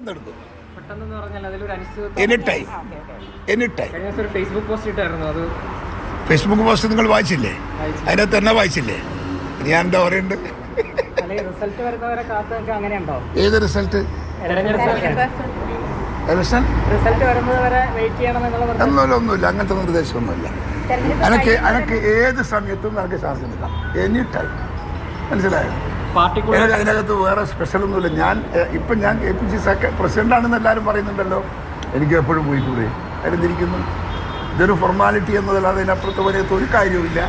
നടക്കും. Facebook post നിങ്ങൾ വായിച്ചില്ലേ? അതിനകത്ത് തന്നെ വായിച്ചില്ലേ? ഞാൻ എന്താ പറയുന്നുണ്ട്? ഏത് റിസൾട്ട്? ഒന്നുമില്ല, അങ്ങനത്തെ നിർദ്ദേശമൊന്നുമില്ല. അനക്ക് ഏത് സമയത്തും നമുക്ക് ശ്വാസം എടുക്കാം, എനി ടൈം. മനസ്സിലായോ? അതിനകത്ത് വേറെ സ്പെഷ്യലൊന്നുമില്ല. ഞാൻ APC പ്രസിഡന്റാണെന്ന് എല്ലാവരും പറയുന്നുണ്ടല്ലോ. എനിക്ക് എപ്പോഴും പോയിക്കൂടെ? അതിലിരിക്കുന്നു. ഇതൊരു ഫോർമാലിറ്റി എന്നതല്ലാതെ അതിനപ്പുറത്ത് വരെയത്ത് ഒരു കാര്യവുമില്ല.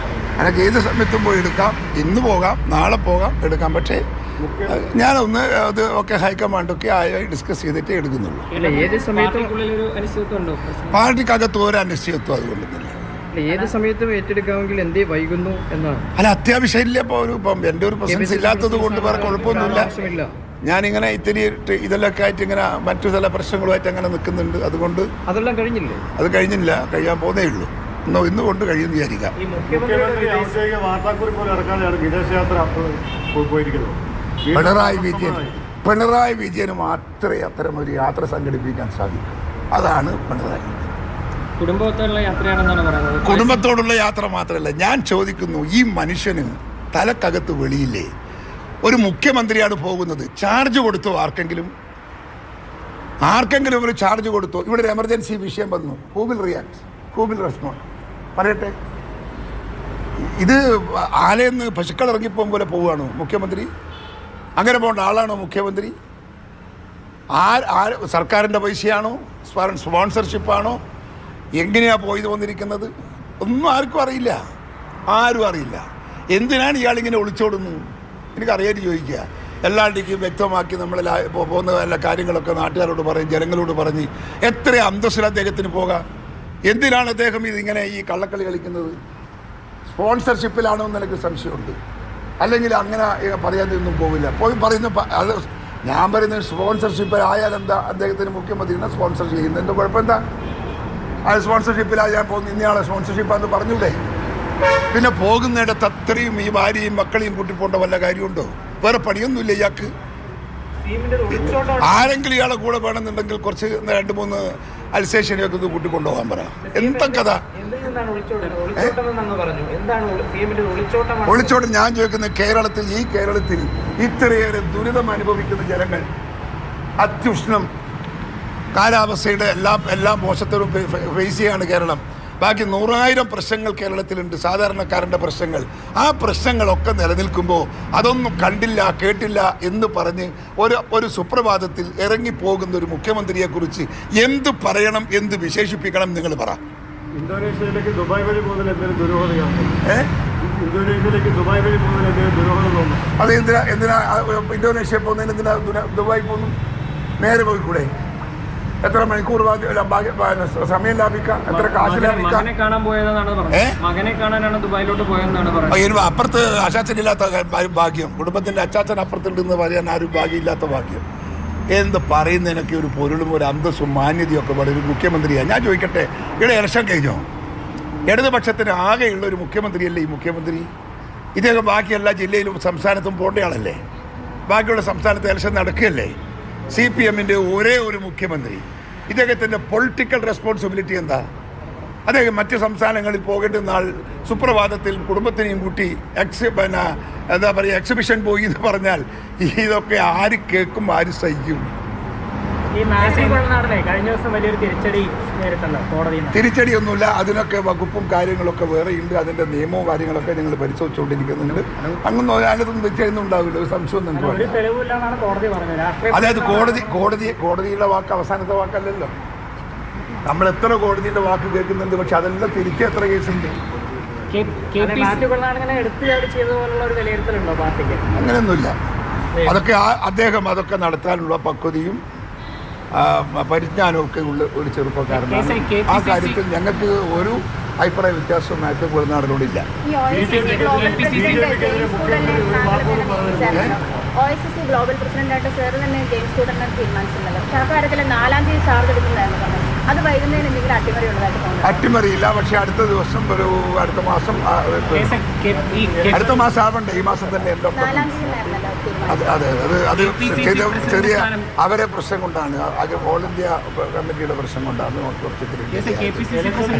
എനിക്ക് ഏത് സമയത്തും പോയി എടുക്കാം, ഇന്ന് പോകാം, നാളെ പോകാം, എടുക്കാം. പക്ഷേ ഞാനൊന്ന് അത് ഒക്കെ ഹൈക്കമാൻഡൊക്കെ ആയി ഡിസ്കസ് ചെയ്തിട്ടേ എടുക്കുന്നുള്ളൂ. പാർട്ടിക്കകത്ത് ഒരു അനിശ്ചിതത്വം അതുകൊണ്ടൊന്നുമില്ല. ഏത് സമയത്തും ഏറ്റെടുക്കാമെങ്കിൽ എന്തേ വൈകുന്നു എന്നാണ്. അല്ല, അത്യാവശ്യമില്ല. ഇപ്പം എൻ്റെ ഒരു പ്രസൻസ് ഇല്ലാത്തത് കൊണ്ട് വേറെ കുഴപ്പമൊന്നുമില്ല. ഞാനിങ്ങനെ ഇത്തിരി ഇതെല്ലാം ആയിട്ട് ഇങ്ങനെ മറ്റു ചില പ്രശ്നങ്ങളുമായിട്ട് അങ്ങനെ നിൽക്കുന്നുണ്ട്. അതുകൊണ്ട് അതെല്ലാം കഴിഞ്ഞില്ലേ? അത് കഴിഞ്ഞില്ല, കഴിയാൻ പോകുന്നേ ഉള്ളൂ. ഇന്ന് കൊണ്ട് കഴിയും വിചാരിക്കാം. പിണറായി വിജയന് മാത്രമേ അത്തരമൊരു യാത്ര സംഘടിപ്പിക്കാൻ സാധിക്കൂ. അതാണ് പിണറായി. കുടുംബത്തോടുള്ള യാത്ര മാത്രമല്ല, ഞാൻ ചോദിക്കുന്നു, ഈ മനുഷ്യന് തലക്കകത്ത് വെളിയില്ലേ? ഒരു മുഖ്യമന്ത്രിയാണ് പോകുന്നത്. ചാർജ് കൊടുത്തോ? ആർക്കെങ്കിലും ഒരു ചാർജ് കൊടുത്തോ? ഇവിടെ ഒരു എമർജൻസി വിഷയം വന്നു, who will react, who will respond? പറയട്ടെ. ഇത് ആലയെന്ന് പശുക്കൾ ഇറങ്ങിപ്പോകും പോലെ പോവുകയാണോ മുഖ്യമന്ത്രി? അങ്ങനെ പോകേണ്ട ആളാണോ മുഖ്യമന്ത്രി? സർക്കാരിൻ്റെ പൈസയാണോ? സ്പോൺസർഷിപ്പാണോ? എങ്ങനെയാണ് പോയത് വന്നിരിക്കുന്നത്? ഒന്നും ആർക്കും അറിയില്ല. എന്തിനാണ് ഇയാളിങ്ങനെ ഒളിച്ചോടുന്നു? എനിക്കറിയാൻ ചോദിക്കുക. എല്ലാവരുടെയും വ്യക്തമാക്കി നമ്മൾ പോകുന്ന എല്ലാ കാര്യങ്ങളൊക്കെ നാട്ടുകാരോട് പറഞ്ഞ്, ജനങ്ങളോട് പറഞ്ഞ് എത്ര അന്തസ്സിൽ അദ്ദേഹത്തിന് പോകാം. എന്തിനാണ് അദ്ദേഹം ഇതിങ്ങനെ ഈ കള്ളക്കളി കളിക്കുന്നത്? സ്പോൺസർഷിപ്പിലാണോ എന്ന് എനിക്ക് സംശയമുണ്ട്. അല്ലെങ്കിൽ അങ്ങനെ പറയാതൊന്നും പോവില്ല. പോയി പറയുന്ന അത് ഞാൻ പറയുന്നത് സ്പോൺസർഷിപ്പ് ആയാലെന്താ? അദ്ദേഹത്തിന് മുഖ്യമന്ത്രിനെ സ്പോൺസർ ചെയ്യുന്നതിൻ്റെ കുഴപ്പമെന്താ? ആ സ്പോൺസർഷിപ്പിലാണ് ഞാൻ പോകുന്നത്, ഇന്നയാളെ സ്പോൺസർഷിപ്പാന്ന് പറഞ്ഞൂടെ? പിന്നെ പോകുന്നിടത്ത് അത്രയും ഈ ഭാര്യയും മക്കളെയും കൂട്ടിപ്പോണ്ട വല്ല കാര്യമുണ്ടോ? വേറെ പണിയൊന്നുമില്ല ഇയാൾക്ക്. ആരെങ്കിലും ഇയാളെ കൂടെ വേണമെന്നുണ്ടെങ്കിൽ കുറച്ച് 2-3 അൽസേഷനെയൊക്കെ ഒന്ന് കൂട്ടിക്കൊണ്ടുപോകാൻ പറ. എന്താ കഥ? ഒളിച്ചോട്ടം ഞാൻ ചോദിക്കുന്നത്, ഈ കേരളത്തിൽ ഇത്രയേറെ ദുരിതം അനുഭവിക്കുന്ന ജനങ്ങൾ, അത്യുഷ്ണം, കാലാവസ്ഥയുടെ എല്ലാ മോശത്തിലും ഫേസ് ചെയ്യാണ് കേരളം. ബാക്കി 100,000 പ്രശ്നങ്ങൾ കേരളത്തിലുണ്ട്, സാധാരണക്കാരൻ്റെ പ്രശ്നങ്ങൾ. ആ പ്രശ്നങ്ങളൊക്കെ നിലനിൽക്കുമ്പോൾ അതൊന്നും കണ്ടില്ല കേട്ടില്ല എന്ന് പറഞ്ഞ് ഒരു സുപ്രഭാതത്തിൽ ഇറങ്ങിപ്പോകുന്ന ഒരു മുഖ്യമന്ത്രിയെക്കുറിച്ച് എന്ത് പറയണം, എന്ത് വിശേഷിപ്പിക്കണം? നിങ്ങൾ പറ. ഇന്തോനേഷ്യയിലേക്ക് ദുബായ് വഴി പോകുന്നതിൽ എന്തെങ്കിലും ദുരൂഹതയാണ്? ഇന്തോനേഷ്യയിലേക്ക് ദുബായ് വഴി പോകുന്നതിൽ എന്തെങ്കിലും ദുരൂഹത തോന്നുന്നു? അത് എന്തിനാ ഇന്തോനേഷ്യ പോകുന്നതിന് എന്തിനാ ദുബായ് പോകുന്നു? നേരെ പോയിക്കൂടെ? എത്ര മണിക്കൂർ സമയം ലാഭിക്കാം, എത്ര കാശ് ലാഭിക്കാം. അപ്പുറത്ത് അച്ചാച്ചനില്ലാത്ത ഭാഗ്യം, കുടുംബത്തിന്റെ അച്ചാച്ചൻ അപ്പുറത്തുണ്ടെന്ന് പറയാൻ ആരും ഭാഗ്യമില്ലാത്ത ഭാഗ്യം. എന്ത് പറയുന്നതിനൊക്കെ ഒരു പൊരുളും ഒരു അന്തസ്സും മാന്യതയൊക്കെ വളരെ ഒരു മുഖ്യമന്ത്രിയാണ്. ഞാൻ ചോദിക്കട്ടെ, ഇവിടെ ഇലക്ഷൻ കഴിഞ്ഞോ? ഇടതുപക്ഷത്തിന് ആകെയുള്ള ഒരു മുഖ്യമന്ത്രിയല്ലേ ഈ മുഖ്യമന്ത്രി? ഇദ്ദേഹം ബാക്കി എല്ലാ ജില്ലയിലും സംസ്ഥാനത്തും പോകേണ്ടയാളല്ലേ? ബാക്കിയുള്ള സംസ്ഥാനത്ത് ഇലക്ഷൻ നടക്കുകയല്ലേ? CPM-ൻ്റെ ഒരേ ഒരു മുഖ്യമന്ത്രി. ഇദ്ദേഹത്തിൻ്റെ പൊളിറ്റിക്കൽ റെസ്പോൺസിബിലിറ്റി എന്താ? അദ്ദേഹം മറ്റ് സംസ്ഥാനങ്ങളിൽ പോകേണ്ടുന്ന ആൾ സുപ്രഭാതത്തിൽ കുടുംബത്തിനെയും കൂട്ടി എന്താ പറയുക എക്സിബിഷൻ പോയി എന്ന് പറഞ്ഞാൽ ഇതൊക്കെ ആര് കേൾക്കും, ആര് സഹിക്കും? തിരിച്ചടിയൊന്നുമില്ല. അതിനൊക്കെ വകുപ്പും കാര്യങ്ങളൊക്കെ വേറെയുണ്ട്. അതിൻ്റെ നിയമവും കാര്യങ്ങളൊക്കെ നിങ്ങൾ പരിശോധിച്ചുകൊണ്ടിരിക്കുന്നുണ്ട്. അങ്ങൊന്നും അതിനകത്തൊന്നും തിരിച്ചടിയൊന്നും ഉണ്ടാവില്ല, ഒരു സംശയമൊന്നും നിങ്ങൾക്ക്. അതായത് കോടതിയുടെ വാക്ക് അവസാനത്തെ വാക്കല്ലല്ലോ. നമ്മൾ എത്ര കോടതിയുടെ വാക്ക് കേൾക്കുന്നുണ്ട്, പക്ഷെ അതെല്ലാം തിരിച്ച് എത്ര കേസുണ്ട്? അങ്ങനെയൊന്നുമില്ല. അതൊക്കെ അദ്ദേഹം അതൊക്കെ നടത്താനുള്ള പക്വതയും പരിജ്ഞാനമൊക്കെ ഉള്ള ഒരു ചെറുപ്പക്കാരനാണ്. ആ കാര്യത്തിൽ ഞങ്ങൾക്ക് ഒരു അഭിപ്രായ വ്യത്യാസവും മാറ്റി കൊളുനാടിനോടില്ല. OICC ഗ്ലോബൽ പ്രസിഡന്റായിട്ട് സാർ തന്നെ ജെയിംസ് കൂട്ടനെ തീരുമാനിച്ചിട്ടുണ്ടല്ലോ. പക്ഷേ ആ കാര്യത്തിൽ 4-ാം തീയതി ചാർജ് എടുക്കുന്നതായിരുന്നു പറഞ്ഞത്. അത് വൈകുന്നതിന് എന്തെങ്കിലും അട്ടിമറി ഉള്ളതായിട്ട് തോന്നുന്നു? അട്ടിമറിയില്ല, പക്ഷെ അടുത്ത ദിവസം അടുത്ത മാസം ആവണ്ടേ, ഈ മാസം തന്നെ എല്ലാം 4-ാം തീയതിയിലായിരുന്നല്ലോ തീരുമാനം. അത് ചെറിയ അവരെ പ്രശ്നം കൊണ്ടാണ്, ഓൾ ഇന്ത്യ കമ്മിറ്റിയുടെ പ്രശ്നം കൊണ്ടാണ് കുറച്ച്